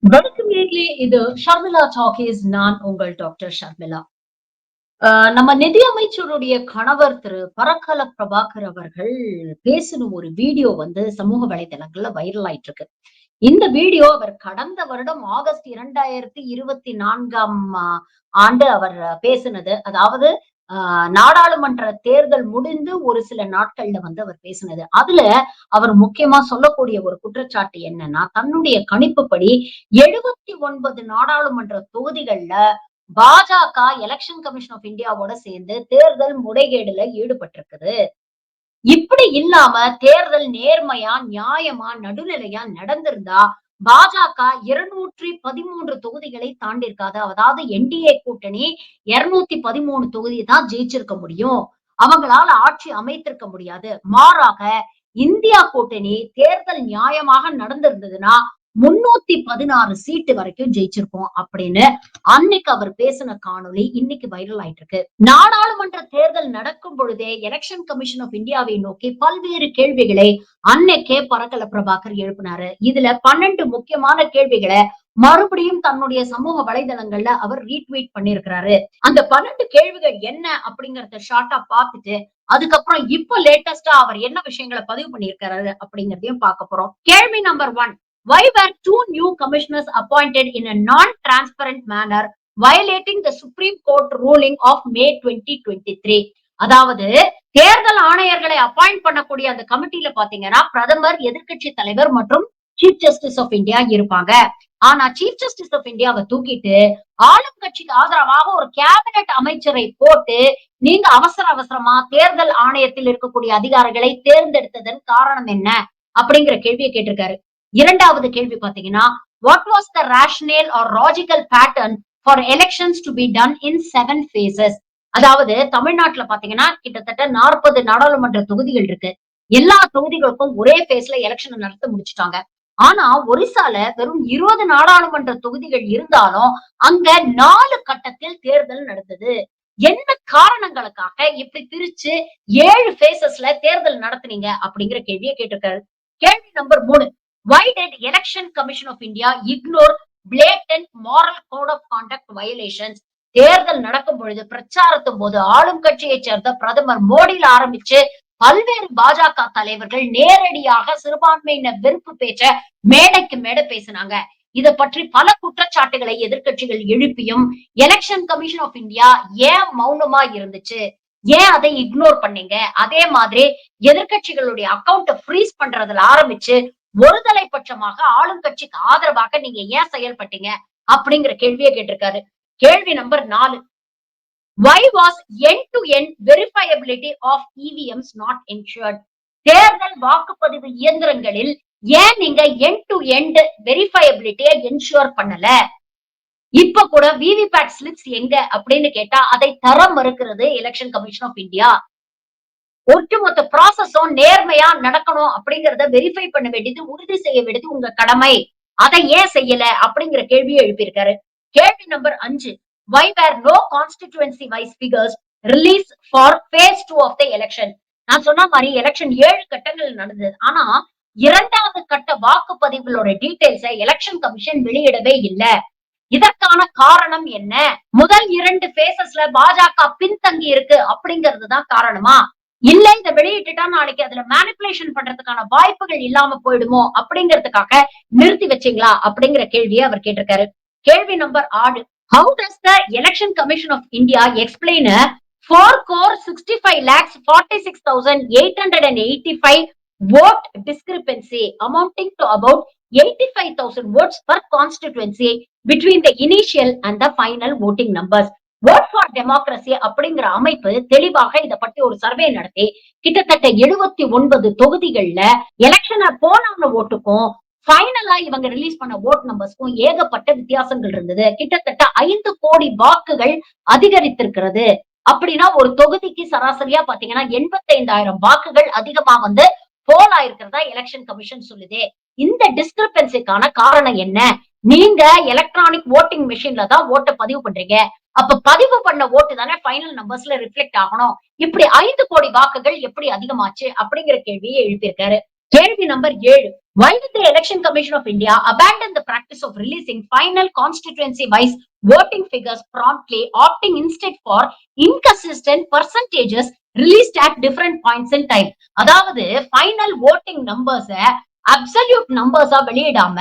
வணக்கம் நேயர்களே, இது ஷர்மிளா டாக்கீஸ். நான் உங்கள் டாக்டர் ஷர்மிளா. நம்ம நிதி அமைச்சருடைய கணவர் திரு பரக்கல பிரபாகர் அவர்கள் பேசின ஒரு வீடியோ சமூக வலைதளங்கள்ல வைரல் ஆயிட்டு இருக்கு. இந்த வீடியோ அவர் கடந்த வருடம் ஆகஸ்ட் 2024ஆம் ஆண்டு அவர் பேசினது. அதாவது நாடாளுமன்ற தேர்தல் முடிந்து ஒரு சில நாட்கள்ல அவர் பேசினது. அதுல அவர் முக்கியமா சொல்லக்கூடிய ஒரு குற்றச்சாட்டு என்னன்னா, தன்னுடைய கணிப்புப்படி 79 நாடாளுமன்ற தொகுதிகள்ல பாஜக எலெக்ஷன் கமிஷன் ஆஃப் இந்தியாவோட சேர்ந்து தேர்தல் முறைகேடுல ஈடுபட்டிருக்குது. இப்படி இல்லாம தேர்தல் நேர்மையா, நியாயமா, நடுநிலையா நடந்திருந்தா பாஜக 213 தொகுதிகளை தாண்டியிருக்காது. அதாவது என்டிஏ கூட்டணி 213 தொகுதி தான் ஜெயிச்சிருக்க முடியும். அவங்களால ஆட்சி அமைத்திருக்க முடியாது. மாறாக இந்தியா கூட்டணி தேர்தல் நியாயமாக நடந்திருந்ததுன்னா 316 சீட்டு வரைக்கும் ஜெயிச்சிருக்கோம் அப்படின்னு அன்னைக்கு அவர் பேசின காணொளி இன்னைக்கு வைரல் ஆயிட்டு இருக்கு. நாடாளுமன்ற தேர்தல் நடக்கும் பொழுதே எலெக்ஷன் கமிஷன் ஆஃப் இந்தியாவை நோக்கி பல்வேறு கேள்விகளை அன்னைக்கே பரக்கல பிரபாகர் எழுப்பினாரு. இதுல 12 முக்கியமான கேள்விகளை மறுபடியும் தன்னுடைய சமூக வலைதளங்கள்ல அவர் ரீட்வீட் பண்ணிருக்கிறாரு. அந்த 12 கேள்விகள் என்ன அப்படிங்கறத ஷார்ட்டா பார்த்துட்டு அதுக்கப்புறம் இப்ப லேட்டஸ்டா அவர் என்ன விஷயங்களை பதிவு பண்ணியிருக்காரு அப்படிங்கறதையும் பார்க்க போறோம். கேள்வி number 1. Why were two new commissioners appointed in a non-transparent manner, violating the Supreme Court ruling of May 2023? அதாவது தேர்தல் ஆணையர்களை அப்பாயிண்ட் பண்ணக்கூடிய அந்த கமிட்டியில பாத்தீங்கன்னா பிரதமர், எதிர்க்கட்சி தலைவர் மற்றும் சீஃப் ஜஸ்டிஸ் ஆஃப் இந்தியா இருப்பாங்க. ஆனா சீஃப் ஜஸ்டிஸ் ஆஃப் இந்தியாவை தூக்கிட்டு ஆளும் கட்சிக்கு ஆதரவாக ஒரு கேபினெட் அமைச்சரை போட்டு நீங்க அவசரமா தேர்தல் ஆணையத்தில் இருக்கக்கூடிய அதிகாரிகளை தேர்ந்தெடுத்ததன் காரணம் என்ன அப்படிங்கிற கேள்வியை கேட்டிருக்காரு. இரண்டாவது கேள்வி பாத்தீங்கன்னா, what was the rationale or logical pattern for elections to be done in 7 phases? அதாவது தமிழ்நாட்டுல பாத்தீங்கன்னா கிட்டத்தட்ட 40 நாடாளுமன்ற தொகுதிகள் இருக்கு. எல்லா தொகுதிகளுக்கும் ஒரே பேஸ்ல எலெக்ஷன் நடத்த முடிச்சுட்டாங்க. ஆனா ஒரிசால வெறும் 20 நாடாளுமன்ற தொகுதிகள் இருந்தாலும் அங்க 4 கட்டத்தில் தேர்தல் நடந்தது. என்ன காரணங்களுக்காக இப்படி பிரிச்சு 7 பேசஸ்ல தேர்தல் நடத்துனீங்க அப்படிங்கிற கேள்வியை கேட்டிருக்காரு. கேள்வி number 3. Why did Election Commission of India ignore blatant moral code of conduct violations? தேர்தல் நடக்கும் பொழுது பிரச்சாரத்தும் போது ஆளும் கட்சியை சேர்ந்த பிரதமர் மோடியில ஆரம்பிச்சு பல்வேறு பாஜக தலைவர்கள் நேரடியாக சிறுபான்மையினர் வெறுப்பு பேச்ச மேடைக்கு மேடை பேசினாங்க. இதை பற்றி பல குற்றச்சாட்டுகளை எதிர்க்கட்சிகள் எழுப்பியும் எலெக்ஷன் கமிஷன் ஆஃப் இந்தியா ஏன் மௌனமா இருந்துச்சு, ஏன் அதை இக்னோர் பண்ணீங்க? அதே மாதிரி எதிர்க்கட்சிகளுடைய அக்கௌண்ட ஃப்ரீஸ் பண்றதுல ஆரம்பிச்சு ஒருதலை பட்சமாக ஆளும் கட்சிக்கு ஆதரவாக நீங்க ஏன் செயல்பட்டீங்க அப்படிங்கிற கேள்வியை கேட்டிருக்காரு. கேள்வி number 4. Why was end-to-end verifiability of EVMs not ensured? தேர்தல் வாக்குப்பதிவு இயந்திரங்களில் ஏன் நீங்க end-to-end verifiability என்ஷூர் பண்ணல? இப்ப கூட விவிபேட் ஸ்லிப்ஸ் எங்க அப்படின்னு கேட்டா அதை தர மறுக்கிறது எலெக்ஷன் கமிஷன் ஆஃப் இந்தியா. ஒட்டுமொத்த ப்ராசஸும் நேர்மையா நடக்கணும் அப்படிங்கறத வெரிஃபை பண்ண வேண்டியது, உறுதி செய்ய வேண்டியது உங்க கடமை. அதை ஏன் செய்யல அப்படிங்கிற கேள்வியை எழுப்பியிருக்காரு. கேள்வி number 5. Why were no constituency wise figures released for phase 2 of the election? நான் சொன்ன மாதிரி எலெக்ஷன் 7 கட்டங்கள் நடந்தது. ஆனா இரண்டாவது கட்ட வாக்குப்பதிவுகளோட டீடைல்ஸை எலெக்ஷன் கமிஷன் வெளியிடவே இல்லை. இதற்கான காரணம் என்ன? முதல் 2 பேசஸ்ல பாஜக பின்தங்கி இருக்கு அப்படிங்கிறது தான் காரணமா? இல்ல இதை வெளியிட்டுட்டா நாளைக்கு அதுல மேனிபுலேஷன் பண்றதுக்கான வாய்ப்புகள் இல்லாம போயிடுமோ அப்படிங்கிறதுக்காக நிறுத்தி வச்சீங்களா அப்படிங்கிற கேள்வியை அவர் கேட்டிருக்காரு. கேள்வி number 6. How does the Election Commission of India explain a 4,65,46,885 vote discrepancy amounting to about 85,000 votes per constituency between the initial and the final voting numbers? Vote for Democracy அப்படிங்கிற அமைப்பு தெளிவாக இதை பற்றி ஒரு சர்வே நடத்தி கிட்டத்தட்ட 79 தொகுதிகள்ல எலெக்ஷன் போன ஓட்டுக்கும் ஃபைனலா இவங்க ரிலீஸ் பண்ண ஓட் நம்பர்ஸ்க்கும் ஏகப்பட்ட வித்தியாசங்கள் இருந்தது. கிட்டத்தட்ட 5 கோடி வாக்குகள் அதிகரித்திருக்கிறது. அப்படின்னா ஒரு தொகுதிக்கு சராசரியா பாத்தீங்கன்னா 85,000 வாக்குகள் அதிகமா போல் ஆயிருக்கிறதா எலெக்ஷன் கமிஷன் சொல்லுது. இந்த டிஸ்கிரிபன்சிக்கான காரணம் என்ன? நீங்க எலக்ட்ரானிக் ஓட்டிங் மிஷின்ல தான் ஓட்டை பதிவு பண்றீங்க. அப்ப பதிவு பண்ண ஓட்டு தானே ஃபைனல் நம்பர்ஸ்ல ரிஃப்ளெக்ட் ஆகணும். இப்படி 5 கோடி வாக்குகள் எப்படி அதிகமாச்சு அப்படிங்கிற கேள்வியை எழுப்பியிருக்காரு. கேள்வி number 7. Why did the Election Commission of India abandon the practice of releasing final constituency-wise voting figures promptly, opting instead for inconsistent percentages released at different points in time? அதாவது ஃபைனல் voting numbers அப்சல்யூட் நம்பர்ஸா வெளியிடாம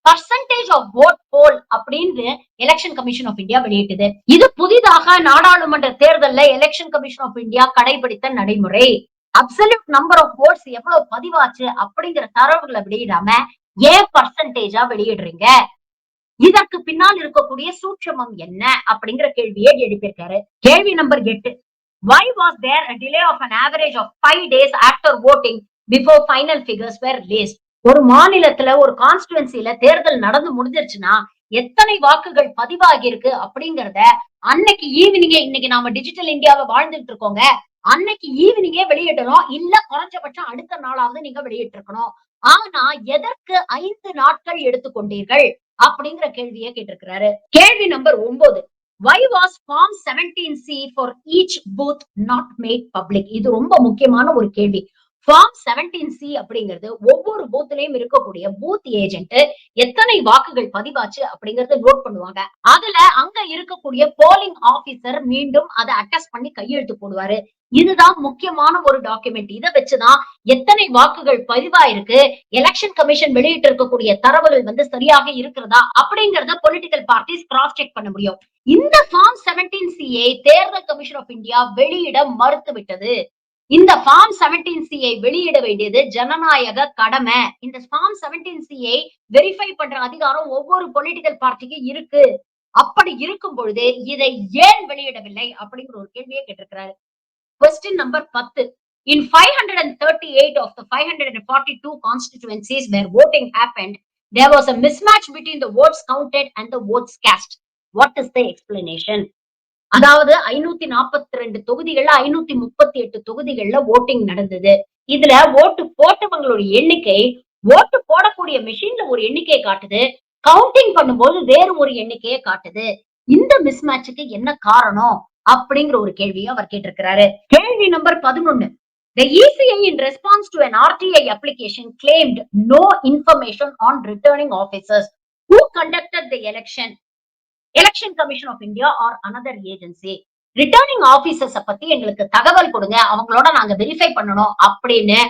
percentage of vote poll அப்படின்னு election commission of India வெளியிட்டது. இது புதிதாக நாடாளுமன்ற தேர்தல்ல election commission of India கடைபிடித்த நடைமுறை. அப்சல்யூட் நம்பர் ஆஃப் ஓட்ஸ் எவ்வளவு பதிவாச்சு அப்படிங்கிற தரவுகளை வெளியிடாம ஏன் பர்சன்டேஜா வெளியிடுறீங்க? இதற்கு பின்னால் இருக்கக்கூடிய சூட்சமம் என்ன அப்படிங்கிற கேள்வியை எழுப்பியிருக்காரு. கேள்வி number 8. Why was there a delay of an average of 5 days after voting before final figures were released? ஒரு மாநிலத்துல ஒரு கான்ஸ்டிடுவன்சில தேர்தல் நடந்து முடிஞ்சிருச்சுன்னா எத்தனை வாக்குகள் பதிவாகி இருக்கு அப்படிங்கறத அன்னைக்கு ஈவினிங்கே, இன்னைக்கு நாம டிஜிட்டல் இந்தியாவை வாழ்ந்துட்டு இருக்கோங்க, அன்னைக்கு ஈவினிங்கே வெளியிடணும், இல்ல குறைஞ்சபட்சம் அடுத்த நாளாவது நீங்க வெளியிட்டு இருக்கணும். ஆனா எதற்கு 5 நாட்கள் எடுத்துக்கொண்டீர்கள் அப்படிங்கிற கேள்வியை கேட்டிருக்கிறாரு. கேள்வி number 9. Why was Form 17C for each booth not made public? இது ரொம்ப முக்கியமான ஒரு கேள்வி. Form 17C அப்படிங்கிறது ஒவ்வொரு பூத்லயும் இருக்கக்கூடிய பூத் ஏஜென்ட் எத்தனை வாக்குகள் பதிவாச்சு அப்படிங்கறத நோட் பண்ணுவாங்க. அதுல அங்க இருக்கக்கூடிய போலிங் ஆபீசர் மீண்டும் அதை அட்டஸ்ட் பண்ணி கையெழுத்து போடுவாரு. இதுதான் முக்கியமான ஒரு டாக்குமெண்ட். இதை வச்சுதான் எத்தனை வாக்குகள் பதிவாயிருக்கு, எலெக்ஷன் கமிஷன் வெளியிட்டு இருக்கக்கூடிய தரவுகள் சரியாக இருக்கிறதா அப்படிங்கறத பொலிட்டிக்கல் பார்ட்டிஸ் கிராஸ் செக் பண்ண முடியும். இந்த ஃபார்ம் 17C தேர்தல் கமிஷன் ஆஃப் இந்தியா வெளியிட மறுத்து விட்டது. இந்த ஃபார்ம் 17C வெளியிட வேண்டியது ஜனநாயக கடமை. இந்த ஃபார்ம் 17C வெரிஃபை பண்ற அதிகாரம் ஒவ்வொரு பொலிட்டிக்கல் பார்ட்டிக்கு இருக்கு. அப்படி இருக்கும் பொழுது இதை ஏன் வெளியிடவில்லை அப்படிங்கிற ஒரு கேள்வியை கேட்டிருக்கிறாரு. Question number 10. In 538 of the 542 constituencies where voting happened, there was a mismatch between the votes counted and the votes cast. What is the explanation? அதாவது 542 தொகுதிகள்ல 538 தொகுதிகள்ல voting நடந்தது. இதுல ஓட்டு போட்டவங்களோட எண்ணிக்கை ஓட்டு போடக்கூடிய மெஷின்ல ஒரு எண்ணிக்கையை காட்டுது, கவுண்டிங் பண்ணும்போது வேறு ஒரு எண்ணிக்கையை காட்டுது. இந்த மிஸ்மேட்சுக்கு என்ன காரணம் அப்படிங்கிற ஒரு கேள்வியை அவர் கேட்டிருக்கிறாரு. கேள்வி number 11. The ECI in response to an RTI application claimed no information on returning officers who conducted the election. Election Commission of India or another agency. Returning officers பத்தி எங்களுக்கு தகவல் கொடுங்க, அவங்களோட நாங்க வெரிஃபை பண்ணணும் அப்படின்னு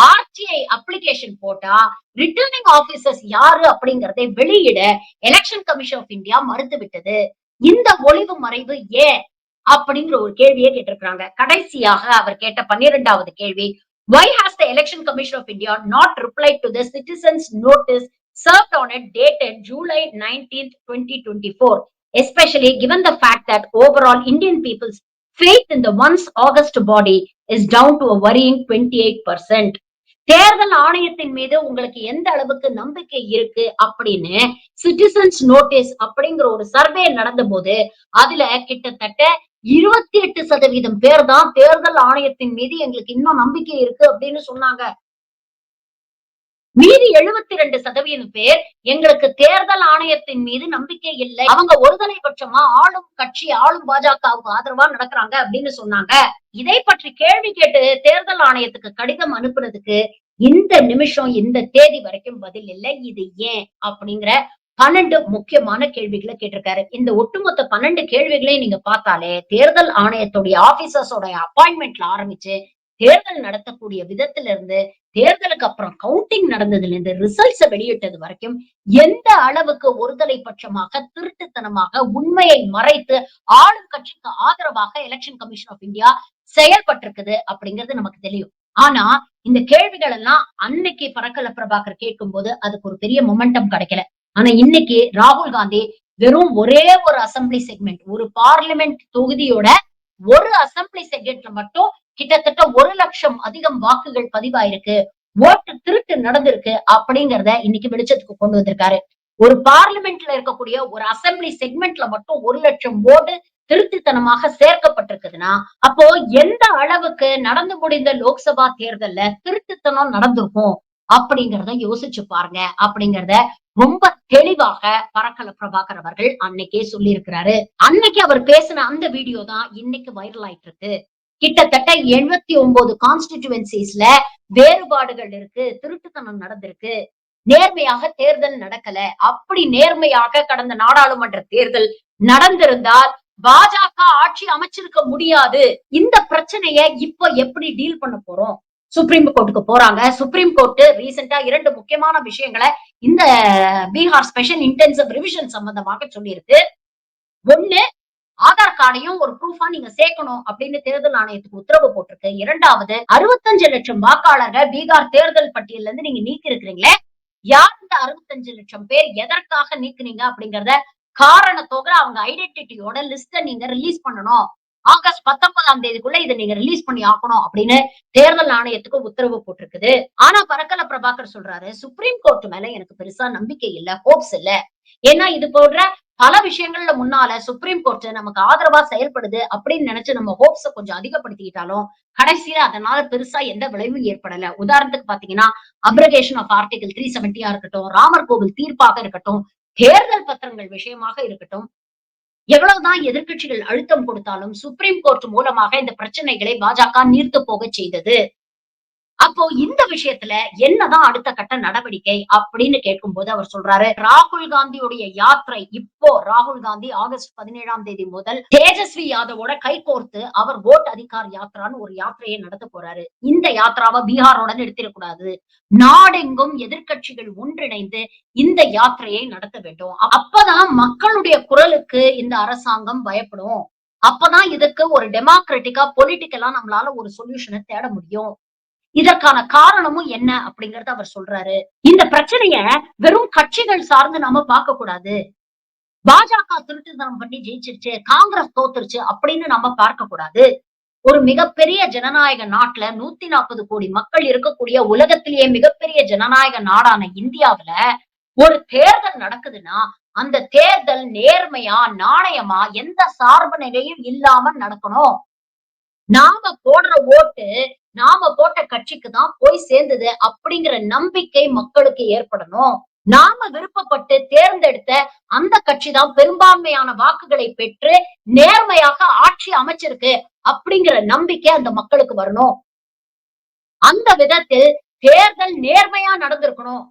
ஆர்டிஐ அப்ளிகேஷன் போட்டா returning officers யாரு அப்படிங்கறதை வெளியிட எலெக்ஷன் கமிஷன் ஆஃப் இந்தியா மறுத்து விட்டது. இந்த ஒளிவு மறைவு ஏன் அப்படிங்கிற ஒரு கேள்வியை கேட்டிருக்காங்க. கடைசியாக அவர் கேட்ட 12வது கேள்வி. Why has the Election Commission of India not replied to the citizens notice served on it dated July 19th, 2024, especially given the fact that overall Indian people's faith in the once august body is down to a worrying 28%. தேர்தல் ஆணையத்தின் மீது உங்களுக்கு எந்த அளவுக்கு நம்பிக்கை இருக்கு அப்படின்னு citizens notice அப்படிங்கிற ஒரு சர்வே நடந்த போது அதுல கிட்டத்தட்ட 28% பேர் தான் தேர்தல் ஆணையத்தின் மீது எங்களுக்கு இன்னும் நம்பிக்கை இருக்கு அப்படின்னு சொன்னாங்க. மீதி 72% பேர் எங்களுக்கு தேர்தல் ஆணையத்தின் மீது நம்பிக்கை இல்லை, அவங்க ஒருதலை பட்சமா ஆளும் கட்சி ஆளும் பாஜகவுக்கு ஆதரவா நடக்கிறாங்க அப்படின்னு சொன்னாங்க. இதை பற்றி கேள்வி கேட்டு தேர்தல் ஆணையத்துக்கு கடிதம் அனுப்புறதுக்கு இந்த நிமிஷம் இந்த தேதி வரைக்கும் பதில் இல்லை. இது ஏன் அப்படிங்கிற 12 முக்கியமான கேள்விகளை கேட்டிருக்காரு. இந்த ஒட்டுமொத்த 12 கேள்விகளையும் நீங்க பார்த்தாலே தேர்தல் ஆணையத்துடைய ஆபீசர்ஸோட அப்பாயின்மெண்ட்ல ஆரம்பிச்சு தேர்தல் நடத்தக்கூடிய விதத்துல இருந்து தேர்தலுக்கு அப்புறம் கவுண்டிங் நடந்ததுல இருந்து ரிசல்ட்ஸ் வெளியிட்டது வரைக்கும் எந்த அளவுக்கு ஒருதலை பட்சமாக திருட்டுத்தனமாக உண்மையை மறைத்து ஆளும் கட்சிக்கு ஆதரவாக எலெக்ஷன் கமிஷன் ஆஃப் இந்தியா செயல்பட்டிருக்குது அப்படிங்கிறது நமக்கு தெரியும். ஆனா இந்த கேள்விகள் எல்லாம் அன்னைக்கு பரக்கல பிரபாகர் கேட்கும் போது அதுக்கு ஒரு பெரிய மொமெண்டம் கிடைக்கல. ஆனா இன்னைக்கு ராகுல் காந்தி வெறும் ஒரே ஒரு அசம்பிளி செக்மெண்ட், ஒரு பார்லிமெண்ட் தொகுதியோட ஒரு அசம்பிளி செக்மெண்ட்ல மட்டும் கிட்டத்தட்ட 1 லட்சம் அதிகம் வாக்குகள் பதிவாயிருக்கு, ஓட்டு திருட்டு நடந்திருக்கு அப்படிங்கறத இன்னைக்கு வெளிச்சத்துக்கு கொண்டு வந்திருக்காரு. ஒரு பார்லிமெண்ட்ல இருக்கக்கூடிய ஒரு அசம்பிளி செக்மெண்ட்ல மட்டும் 1 லட்சம் ஓட்டு திருட்டுத்தனமாக சேர்க்கப்பட்டிருக்குதுன்னா அப்போ எந்த அளவுக்கு நடந்து முடிந்த லோக்சபா தேர்தல்ல திருட்டுத்தனம் நடந்திருக்கும் அப்படிங்கறத யோசிச்சு பாருங்க அப்படிங்கறத ரொம்ப தெளிவாக பரக்கல பிரபாகர் அவர்கள் அன்னைக்கே சொல்லி இருக்கிறாரு. அன்னைக்கு அவர் பேசின அந்த வீடியோ தான் இன்னைக்கு வைரல் ஆயிட்டு இருக்கு. கிட்டத்தட்ட 79 கான்ஸ்டிடியூவன்சிஸ்ல வேறுபாடுகள் இருக்கு, திருட்டுத்தனம் நடந்திருக்கு, நேர்மையாக தேர்தல் நடக்கல. அப்படி நேர்மையாக கடந்த நாடாளுமன்ற தேர்தல் நடந்திருந்தால் பாஜக ஆட்சி அமைச்சிருக்க முடியாது. இந்த பிரச்சனைய இப்ப எப்படி டீல் பண்ண போறோம்? சுப்ரீம் கோர்ட்டுக்கு போறாங்க. சுப்ரீம் கோர்ட் ரீசெண்டா 2 முக்கியமான விஷயங்கள இந்த பீகார் ஸ்பெஷல் இன்டென்சிவ் ரிவிஷன் சம்பந்தமாக சொல்லியிருக்கு. ஒண்ணு, ஆதார் கார்டையும் ஒரு ப்ரூஃபா நீங்க சேர்க்கணும் அப்படின்னு தேர்தல் ஆணையத்துக்கு உத்தரவு போட்டிருக்கு. இரண்டாவது, 65 லட்சம் வாக்காளர்கள் பீகார் தேர்தல் பட்டியல்ல இருந்து நீங்க நீக்கி இருக்கிறீங்களே, யார் இந்த 65 லட்சம் பேர் எதற்காக நீக்குனீங்க அப்படிங்கறத காரணத்தோட அவங்க ஐடென்டிட்டியோட லிஸ்ட நீங்க ரிலீஸ் பண்ணணும். ஆகஸ்ட் 19ஆம் தேதிக்குள்ள இதை நீங்க ரிலீஸ் பண்ணி ஆக்கணும் அப்படின்னு தேர்தல் ஆணையத்துக்கு உத்தரவு போட்டிருக்குது. ஆனா பரக்கல பிரபாகர் சொல்றாரு, சுப்ரீம் கோர்ட் மேல எனக்கு பெருசா நம்பிக்கை இல்ல, ஹோப்ஸ் இல்ல. ஏன்னா இது போன்ற பல விஷயங்கள்ல முன்னால சுப்ரீம் கோர்ட் நமக்கு ஆதரவா செயல்படுது அப்படின்னு நினைச்சு நம்ம ஹோப்ஸ கொஞ்சம் அதிகப்படுத்திக்கிட்டாலும் கடைசியில அதனால பெருசா எந்த விளைவும் ஏற்படல. உதாரணத்துக்கு பாத்தீங்கன்னா, அப்ரகேஷன் ஆஃப் ஆர்டிகல் 370 இருக்கட்டும், ராமர் கோவில் தீர்ப்பாக இருக்கட்டும், தேர்தல் பத்திரங்கள் விஷயமாக இருக்கட்டும், எவ்வளவுதான் எதிர்க்கட்சிகள் அழுத்தம் கொடுத்தாலும் சுப்ரீம் கோர்ட் மூலமாக இந்த பிரச்சனைகளை பாஜக நீர்த்து போக செய்தது. அப்போ இந்த விஷயத்துல என்னதான் அடுத்த கட்ட நடவடிக்கை அப்படின்னு கேட்கும்போது அவர் சொல்றாரு, ராகுல் காந்தியுடைய யாத்திரை இப்போ ராகுல் காந்தி ஆகஸ்ட் 17ஆம் தேதி முதல் தேஜஸ்வி யாதவோட கைகோர்த்து அவர் ஓட் அதிகார் யாத்திரான்னு ஒரு யாத்திரையை நடத்த போறாரு. இந்த யாத்திராவை பீகாரோட நிறுத்திடக்கூடாது. நாடெங்கும் எதிர்க்கட்சிகள் ஒன்றிணைந்து இந்த யாத்திரையை நடத்த வேண்டும். அப்பதான் மக்களுடைய குரலுக்கு இந்த அரசாங்கம் பயப்படும். அப்பதான் இதுக்கு ஒரு டெமோக்ராட்டிக்கா பொலிட்டிக்கலா நம்மளால ஒரு சொல்யூஷனை தேட முடியும். இதற்கான காரணமும் என்ன அப்படிங்கறத அவர் சொல்றாரு. இந்த பிரச்சனைய வெறும் கட்சிகள் சார்ந்து நாம பார்க்க கூடாது. பாஜக திருட்டுத்தனம் பண்ணி ஜெயிச்சிருச்சு, காங்கிரஸ் தோத்துருச்சு அப்படின்னு நம்ம பார்க்க கூடாது. ஒரு மிகப்பெரிய ஜனநாயக நாட்டுல 140 கோடி மக்கள் இருக்கக்கூடிய உலகத்திலேயே மிகப்பெரிய ஜனநாயக நாடான இந்தியாவுல ஒரு தேர்தல் நடக்குதுன்னா அந்த தேர்தல் நேர்மையா, நாணயமா, எந்த சார்பு நிலையும் இல்லாம நடக்கணும். நாம போடுற ஓட்டு நாம போட்ட கட்சிக்கு தான் போய் சேர்ந்தது அப்படிங்கிற நம்பிக்கை மக்களுக்கு ஏற்படணும். நாம விருப்பப்பட்டு தேர்ந்தெடுத்த அந்த கட்சி தான் பெரும்பான்மையான வாக்குகளை பெற்று நேர்மையாக ஆட்சி அமைச்சிருக்கு அப்படிங்கிற நம்பிக்கை அந்த மக்களுக்கு வரணும். அந்த விதத்தில் தேர்தல் நேர்மையா நடந்திருக்கணும்.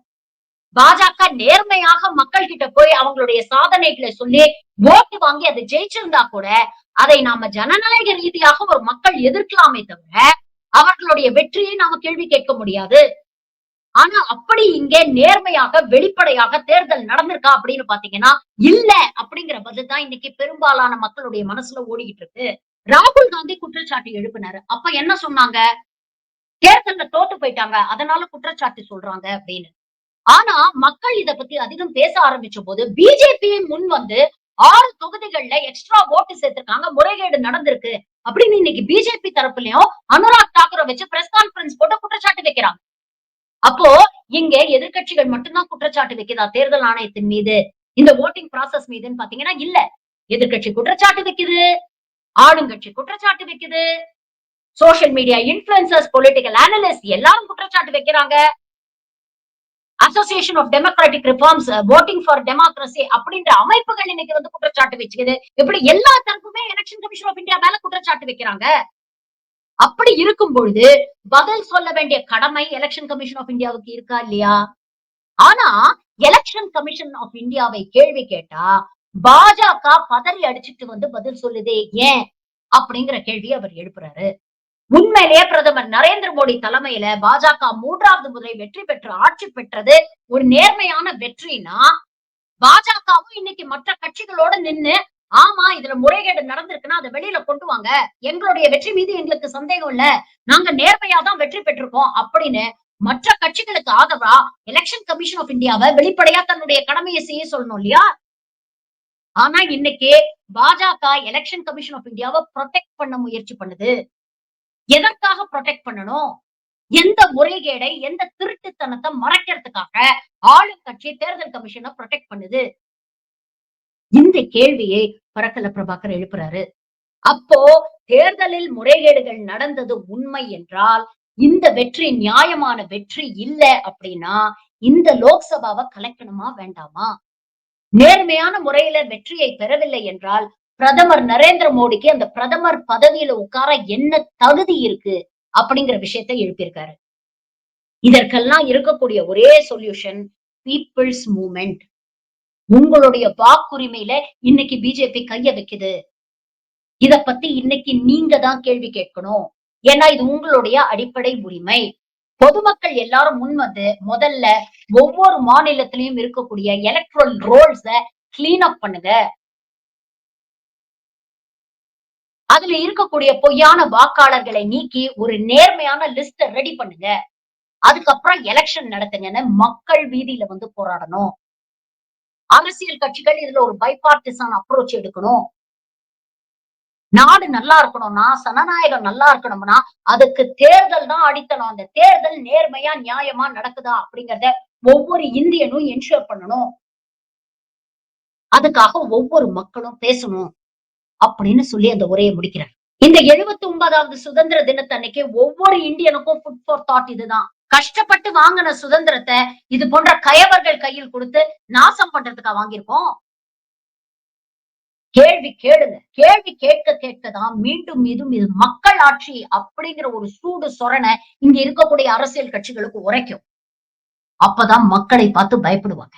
பாஜக நேர்மையாக மக்கள் கிட்ட போய் அவங்களுடைய சாதனைகளை சொல்லி ஓட்டு வாங்கி அதை ஜெயிச்சிருந்தா கூட அதை நாம ஜனநாயக ரீதியாக ஒரு மக்கள் எதிர்க்கலாமே தவிர அவர்களுடைய வெற்றியை நாம கேள்வி கேட்க முடியாது. ஆனா அப்படி இங்கே நேர்மையாக வெளிப்படையாக தேர்தல் நடந்திருக்கா அப்படின்னு பாத்தீங்கன்னா இல்ல அப்படிங்கிற பதில் தான் இன்னைக்கு பெரும்பாலான மக்களுடைய மனசுல ஓடிக்கிட்டு இருக்கு. ராகுல் காந்தி குற்றச்சாட்டு எழுப்பினாரு. அப்ப என்ன சொன்னாங்க? தேர்தல்ல தோத்து போயிட்டாங்க, அதனால குற்றச்சாட்டு சொல்றாங்க அப்படின்னு. ஆனா மக்கள் இத பத்தி அதிகம் பேச ஆரம்பிச்ச போது பிஜேபி முன் வந்து 6 தொகுதிகள்ல எக்ஸ்ட்ரா ஓட்டு சேர்த்திருக்காங்க, முறைகேடு நடந்திருக்கு அப்படின்னு இன்னைக்கு பிஜேபி தரப்புலயும் அனுராக் தாக்கூரை வச்சு பிரஸ் கான்பரன்ஸ் போட்டு குற்றச்சாட்டு வைக்கிறாங்க. அப்போ இங்க எதிர்க்கட்சிகள் மட்டும்தான் குற்றச்சாட்டு வைக்குதா தேர்தல் ஆணையத்தின் மீது, இந்த ஓட்டிங் ப்ராசஸ் மீதுன்னு பாத்தீங்கன்னா இல்ல. எதிர்க்கட்சி குற்றச்சாட்டு வைக்குது, ஆளுங்கட்சி குற்றச்சாட்டு வைக்குது, social media influencers, political analyst எல்லாரும் குற்றச்சாட்டு வைக்கிறாங்க. Association of democratic reforms, voting for democracy அப்படின்ற அமைப்புகள் இன்னைக்கு வந்து குற்றச்சாட்டு வச்சுக்குது. இப்படி எல்லா தரப்புமே எலெக்ஷன் கமிஷன் ஆஃப் இந்தியா மேல குற்றச்சாட்டு வைக்கிறாங்க. அப்படி இருக்கும் பொழுது பதில் சொல்ல வேண்டிய கடமை எலெக்ஷன் கமிஷன் ஆஃப் இந்தியாவுக்கு இருக்கா இல்லையா? ஆனா எலெக்ஷன் கமிஷன் ஆஃப் இந்தியாவை கேள்வி கேட்டா பாஜக பதறி அடிச்சுட்டு வந்து பதில் சொல்லுதே ஏன் அப்படிங்கிற கேள்வியை அவர் எழுப்புறாரு. உண்மையிலேயே பிரதமர் நரேந்திர மோடி தலைமையில பாஜக 3வது முறை வெற்றி பெற்று ஆட்சி பெற்றது ஒரு நேர்மையான வெற்றினா பாஜகவும் இன்னைக்கு மற்ற கட்சிகளோட நின்னு ஆமா இதுல முறைகேடு நடந்திருக்குன்னா அதை வெளியில கொண்டு வாங்க, எங்களுடைய வெற்றி மீது எங்களுக்கு சந்தேகம் இல்ல, நாங்க நேர்மையா தான் வெற்றி பெற்றிருக்கோம் அப்படின்னு மற்ற கட்சிகளுக்கு ஆதரவா எலெக்ஷன் கமிஷன் ஆஃப் இந்தியாவை வெளிப்படையா தன்னுடைய கடமையை செய்ய சொல்லணும் இல்லையா? ஆனா இன்னைக்கு பாஜக எலெக்ஷன் கமிஷன் ஆஃப் இந்தியாவை ப்ரொடெக்ட் பண்ண முயற்சி பண்ணுது. எதற்காக ப்ரொடெக்ட் பண்ணணும்? எந்த முறைகேடை, எந்த திருட்டுத்தனத்தை மறைக்கிறதுக்காக ஆளும் கட்சி தேர்தல் கமிஷனை ப்ரொடெக்ட் பண்ணுது. இந்த கேள்வியை பரக்கல பிரபாகர் எழுப்புறாரு. அப்போ தேர்தலில் முறைகேடுகள் நடந்தது உண்மை என்றால் இந்த வெற்றி நியாயமான வெற்றி இல்ல அப்படின்னா இந்த லோக்சபாவை கலைக்கணுமா வேண்டாமா? நேர்மையான முறையில வெற்றியை பெறவில்லை என்றால் பிரதமர் நரேந்திர மோடிக்கு அந்த பிரதமர் பதவியில உட்கார என்ன தகுதி இருக்கு அப்படிங்கிற விஷயத்தை எழுப்பியிருக்காரு. இதற்கெல்லாம் இருக்கக்கூடிய ஒரே சொல்யூஷன் பீப்பிள்ஸ் மூவ்மெண்ட். உங்களுடைய வாக்குரிமையில இன்னைக்கு பிஜேபி கைய வைக்குது. இத பத்தி இன்னைக்கு நீங்க தான் கேள்வி கேட்கணும். ஏன்னா இது உங்களுடைய அடிப்படை உரிமை. பொதுமக்கள் எல்லாரும் முன் வந்து முதல்ல ஒவ்வொரு மாநிலத்திலயும் இருக்கக்கூடிய எலக்ட்ரல் ரோல்ஸ கிளீன் அப் பண்ணுங்க. அதுல இருக்கக்கூடிய பொய்யான வாக்காளர்களை நீக்கி ஒரு நேர்மையான லிஸ்ட ரெடி பண்ணுங்க. அதுக்கப்புறம் எலெக்ஷன் நடத்துங்கன்னு மக்கள் வீதியில வந்து போராடணும். அரசியல் கட்சிகள் இதுல ஒரு பைபார்ட்டிசான் அப்ரோச் எடுக்கணும். நாடு நல்லா இருக்கணும்னா, சனநாயகம் நல்லா இருக்கணும்னா, அதுக்கு தேர்தல் தான் அடித்தளம். அந்த தேர்தல் நேர்மையா, நியாயமா நடக்குதா அப்படிங்கிறத ஒவ்வொரு இந்தியனும் என்ஷூர் பண்ணணும். அதுக்காக ஒவ்வொரு மக்களும் பேசணும் அப்படின்னு சொல்லி அந்த உரையை முடிக்கிறார். இந்த 79வது சுதந்திர தினத்தன்னைக்கு ஒவ்வொரு இந்தியனுக்கும் ஃபுட் ஃபார் தாட் இதுதான். கஷ்டப்பட்டு வாங்கின சுதந்திரத்தை இது போன்ற கயவர்கள் கையில் கொடுத்து நாசம் பண்றதுக்கா வாங்கியிருக்கோம்? கேள்வி கேளுங்க. கேள்வி கேட்க கேட்கதான் மீண்டும் மீண்டும் இது மக்கள் ஆட்சி அப்படிங்கிற ஒரு சூடு சொரணை இங்க இருக்கக்கூடிய அரசியல் கட்சிகளுக்கு உரைக்கும். அப்பதான் மக்களை பார்த்து பயப்படுவாங்க.